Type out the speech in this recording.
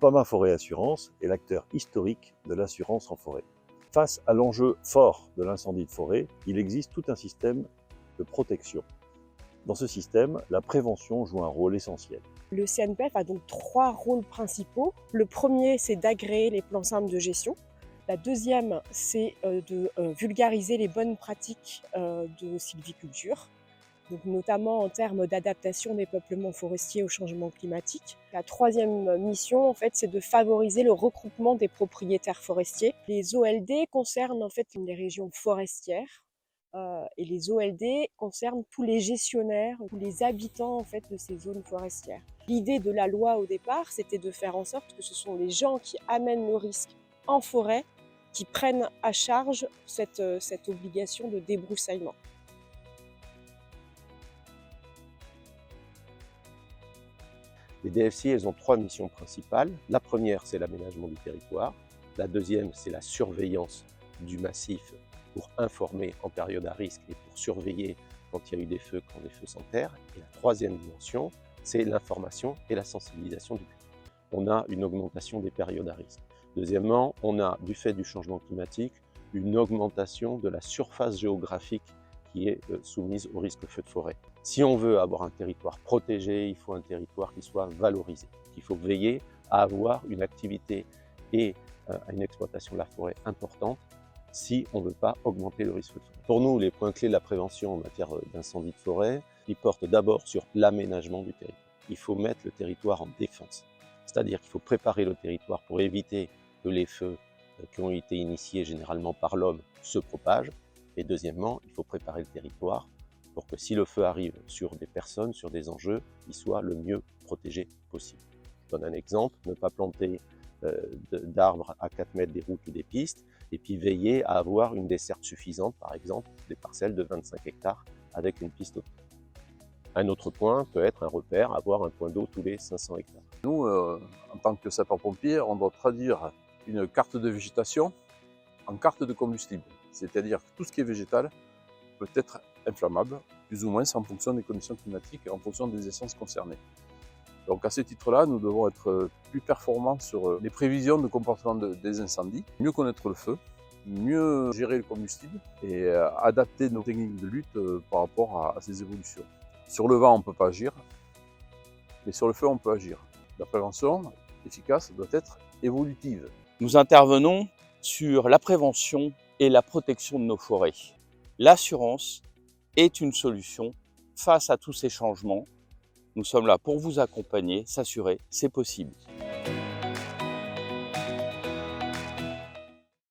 Groupama Forêt Assurance est l'acteur historique de l'assurance en forêt. Face à l'enjeu fort de l'incendie de forêt, il existe tout un système de protection. Dans ce système, la prévention joue un rôle essentiel. Le CNPF a donc 3 rôles principaux. Le premier, c'est d'agréer les plans simples de gestion. La deuxième, c'est de vulgariser les bonnes pratiques de sylviculture, donc notamment en termes d'adaptation des peuplements forestiers au changement climatique. La troisième mission, en fait, c'est de favoriser le regroupement des propriétaires forestiers. Les OLD concernent en fait les régions forestières et les OLD concernent tous les gestionnaires, tous les habitants en fait de ces zones forestières. L'idée de la loi au départ, c'était de faire en sorte que ce sont les gens qui amènent le risque en forêt qui prennent à charge cette obligation de débroussaillement. Les DFCI, elles ont 3 missions principales. La première, c'est l'aménagement du territoire. La deuxième, c'est la surveillance du massif pour informer en période à risque et pour surveiller quand il y a eu des feux, quand les feux s'enterrent. Et la troisième dimension, c'est l'information et la sensibilisation du public. On a une augmentation des périodes à risque. Deuxièmement, on a, du fait du changement climatique, une augmentation de la surface géographique qui est soumise au risque feu de forêt. Si on veut avoir un territoire protégé, il faut un territoire qui soit valorisé. Il faut veiller à avoir une activité et une exploitation de la forêt importante si on ne veut pas augmenter le risque de forêt. Pour nous, les points clés de la prévention en matière d'incendie de forêt, ils portent d'abord sur l'aménagement du territoire. Il faut mettre le territoire en défense. C'est-à-dire qu'il faut préparer le territoire pour éviter que les feux qui ont été initiés généralement par l'homme se propagent. Et deuxièmement, il faut préparer le territoire pour que si le feu arrive sur des personnes, sur des enjeux, il soit le mieux protégé possible. Je donne un exemple, ne pas planter d'arbres à 4 mètres des routes ou des pistes, et puis veiller à avoir une desserte suffisante, par exemple des parcelles de 25 hectares avec une piste autour. Un autre point peut être un repère, avoir un point d'eau tous les 500 hectares. Nous, en tant que sapeurs-pompiers, on doit traduire une carte de végétation en carte de combustible. C'est-à-dire que tout ce qui est végétal peut être inflammable, plus ou moins en fonction des conditions climatiques et en fonction des essences concernées. Donc à ce titre-là, nous devons être plus performants sur les prévisions de comportement des incendies, mieux connaître le feu, mieux gérer le combustible et adapter nos techniques de lutte par rapport à ces évolutions. Sur le vent, on ne peut pas agir, mais sur le feu, on peut agir. La prévention efficace doit être évolutive. Nous intervenons sur la prévention et la protection de nos forêts. L'assurance est une solution face à tous ces changements. Nous sommes là pour vous accompagner, s'assurer, c'est possible.